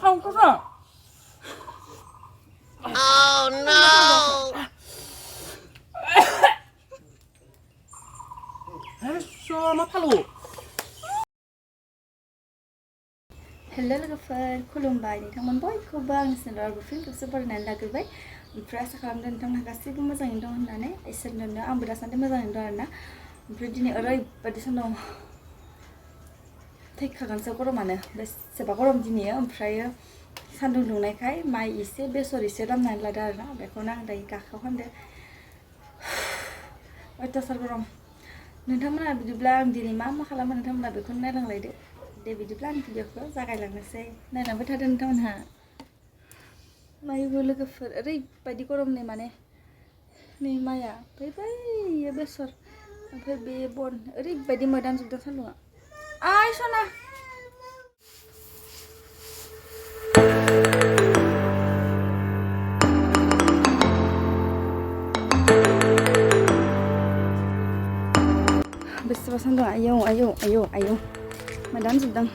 खावथ'रा Oh no! मा फालु हेल' लोगोफोर खुलुमबाय नोंथांमोन बयखौबो आंनि चेनेलाव फिन खेबसे बरायनानै लाग्रोबाय ओमफ्राय आसा खालामदों नोंथांमोनहा गासैबो मोजाङैनो दं होननानै इसोरनो आंबो दासान्दि मोजाङैनो दं आरोना ओमफ्राय दिनै ओरैबायदि सान्दुं थैखागोनसो गरमानो बेसेबा गरम दिनै ओमफ्रायो सान्दुं दुंनायखाय माइ एसे बेसर एसे लामनानै लादो आरोना बेखौनो आं दायो गाखाव खालामदो अयथासार गरम नोंथांमोना बिदिब्ला आं दिनै मा खालामो नोंथांमोना बेखौनो नायलांलायदो दे बिदिब्ला आं भिडिअखौ जागायलांनोसै नायलांबाय थादो नोंथांमोनहा माइबो लोगोफोर ओरैबायदि गरमनि माने नै माइआ फैबाय बेसर ओमफ्राय बे बन ओरैबायदि मोदानजोबदों सान्दुंआ आइ सना बेसेबा सान्दुं आयौ आयौ आयौ आयौ मोदानजोबदों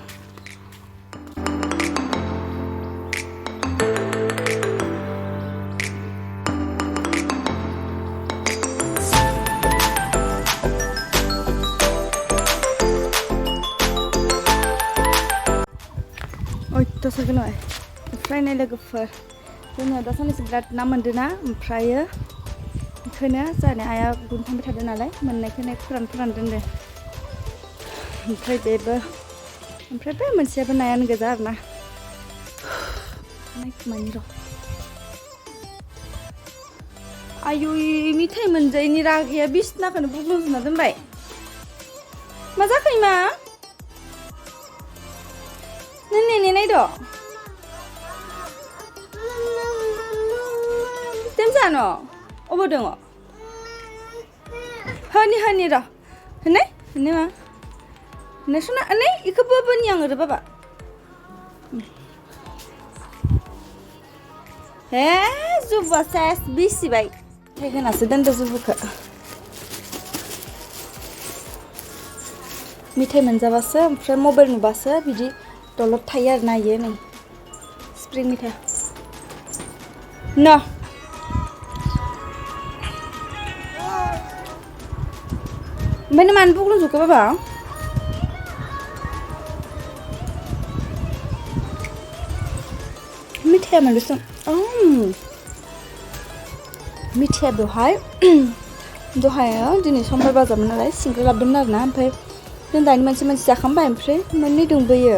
अयथासार गोलावै ओमफ्राय नै लोगोफोर जोङो दा साननैसो बिराद ना मोनदोंना ओमफ्रायो बेखौनो जोंहानि आइया गुरनो थांबाय थादों नालाय मोननायखौनो फोरान दोनदो ओमफ्राय बेबो ओमफ्राय बे मोनसेयाबो नायानो गोजा आरोना नायखुमानि र' आयुइ मिथाइ मोनजायैनि रागाया बिसनाखौनो बुग्लुंजोबना दोनबाय मा जाखो मा नों नेने नायद' तेम जानो अबाव दङ होनि र' होनै मा होनै सना होनै इखौबो बोनि आङो र' बाबा हे जुबुआ सेस बिसिबाय होनासो दोनदो जुबुखौ मिथाइ मोनजाबासो ओमफ्राय मबाइल नुबासो बिदि दलद थायो आरो नायो नै स्प्रिं मिथाइ न ओमफ्राय नों मानो बुग्लुंजोबखो बाबा मिथाइया मोनदों मिथाइया दहाय दिनै समबार बाजारमोन नालाय सिंग्रा लाबोदोंमोन आरोना ओमफ्राय जों दानि मोनसे जाखांबाय ओमफ्राय मोननै दंबोयो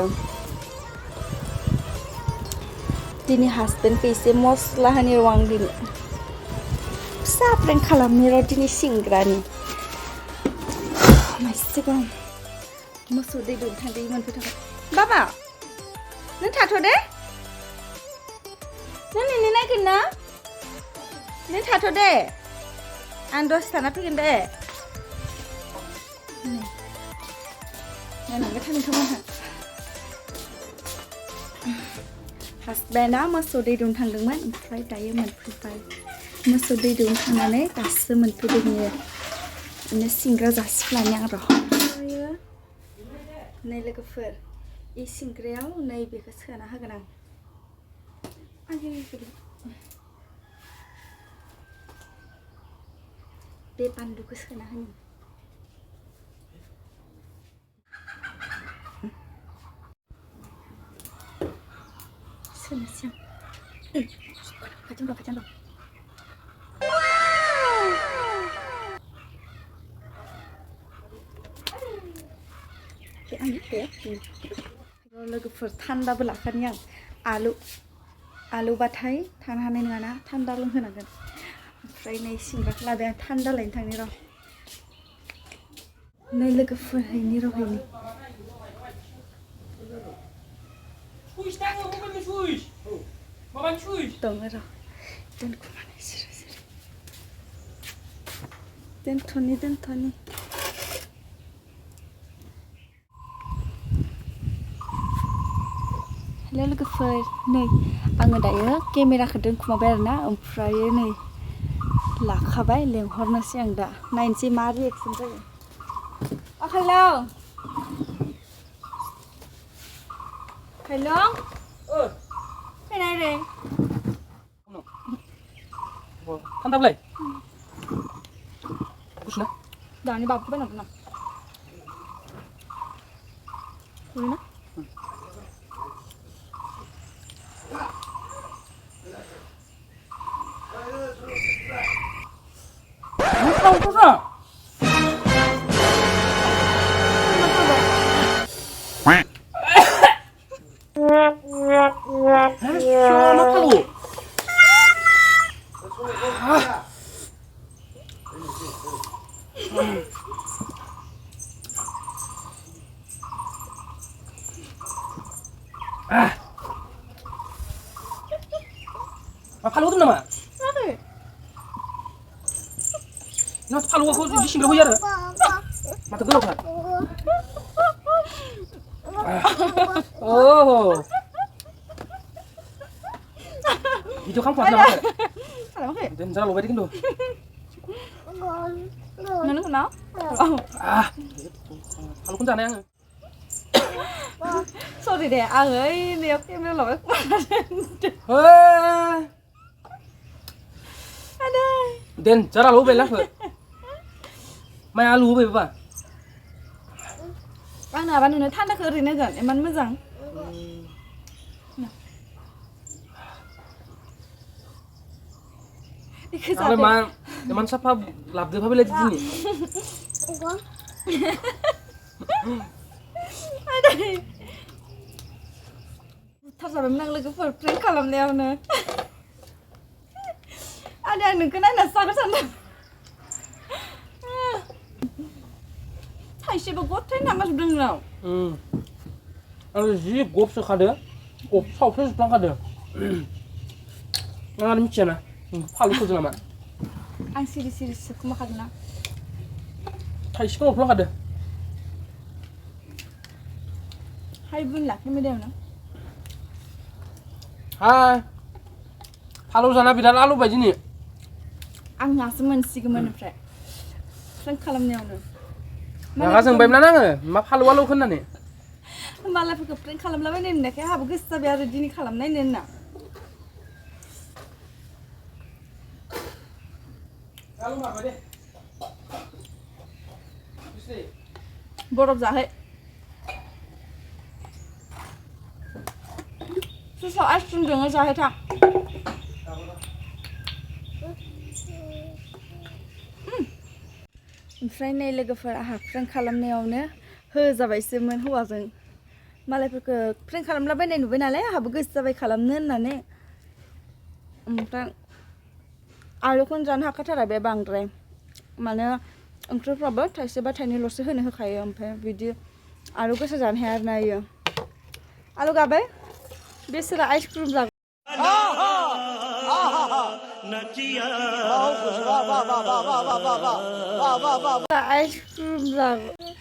दिनै हासबेन्डखौ एसे मस्ला होनि र' आं दिनै फिसा प्रेंक खालामनि र' दिनै सिंग्रानि मासे गरम मोसौ दै दौनो थांदों मोनफैथारबाय बाबा नों थाथ' दे नों नेनो नायगोन ना नों थाथ' दे आं दसे थाना फैगोन दे नायलांबाय था नोंथांमोनहा हासबेन्डआ मोसौ दै दौनो थांदोंमोन ओमफ्राय दायो मोनफैबाय मोसौ दै दौनो थांनानै दासो मोनफैदों बिदिनो सिंग्रा जासिफ्लानि आं र' नै लोगोफोर बे सिंग्रायाव नैबेखौ सोना होगोन आं बे बानलुखौ सोना होनि सोनोसै आं खाथियाव दं लोगोफोर थान्दाबो लाखानि आं आलुबाथाय थानो हानाय नङाना थान्दा लोंहोनांगोन ओमफ्राय नै सिंग्राखौ लादों आं थान्दा लायनो थांनि र' नै लोगोफोर हैनि दङ र' दोनखुमानाय जिरा दोनथ'नि हेल' लोगोफोर नै आङो दायो केमेराखौ दोनखुमाबाय आरोना ओमफ्रायो नै लाखाबाय लेंहरनोसै आं दा नायनोसै मा रिएक्सन जायो हेल' này đây. Than tao lại. Kus na. Đó như bọc cái bên nào. Ui nó. Không có sao. Cho nó thằng ngủ. 팔로우든 나마. Đấy. 나 팔로우가 거기 리싱을 호야라. 맞다 그거 봐. 오. 이쪽 한 판 남았어. Sao thế? 된 자라 로베 딩도. Nó nước của nó. 아. 팔로 혼자 내. Sao thì để ơi nếu em nó lỗi quá. 에. À đây. 된 자라 로베 라프. mày à lú về bà. Bạn nói than nó khơi thì nó gần em ăn mới rằng. Kalau emang siapa labde apa bela di sini? Đây. Thật ra mình đang lấy cái phần print column neo nữa. À đây đừng cái này là sao cái chân này. Thầy sẽ bảo gốt thế nào mà đừng nào. Kalau sih gop sekade, gop sauce sekade. Nggak ada micin ah, palu tu nama. Anh siri kuma khadna. Thầy sẽ có sekade. Hai bun lạc cái mới đều nữa. Hai, palu sana bidan alu baju ni. Anh ngã xuống mình xí cái mình phải. Print column neo nữa. Nggak seng bayi mana nggak? Ma palu alu kan ni. Malah pakai print column lah ini nih kayak apa guys tapi ada di column lain nih nak. Alu apa deh? Borok jahe. Susah ice cream dengan jahe tak? Oमफ्राय नै लोगोफोर आहा prank खालामनायावनो होजाबायसोमोन हौवाजों मालायफोरखौ prank खालामलाबायनाय नुबाय नालाय आहाबो गोसो जाबाय खालामनो होननानै ओमफ्राय आलुखौनो जानो हाखाथारा बे बांद्राय माने ओंख्रिफ्राबो थाइसे बा थाइनैल'सो होनो होखायो ओमफ्राय बिदि आलु गोसा जानो हाया आरोना इयो आलु गाबाय बेसोरा आइसक्रिम जागोन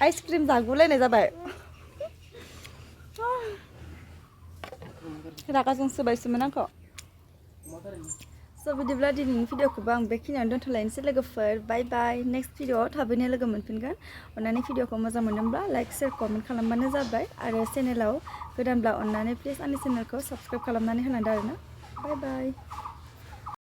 आइसक्रिम जागुलायनाय जाबाय रागाजों सोबायसोमोन आंखौ स' बिदिब्ला दिनैनि भिडिअखौबो आं बेखिनियावनो दोनथ'लायनोसै लोगोफोर बाय बाय नेक्स्ट भिडिअआव थाबैनो लोगो मोनफिनगोन अन्नानै भिडिअखौ मोजां मोनदोंब्ला लाइक शेयार कमेन्ट खालामबानो जाबाय आरो चेनेलाव गोदानब्ला अन्नानै प्लिज आंनि चेनेलखौ साबस्क्राइब खालामनानै होलांदो आरोना बाय बाय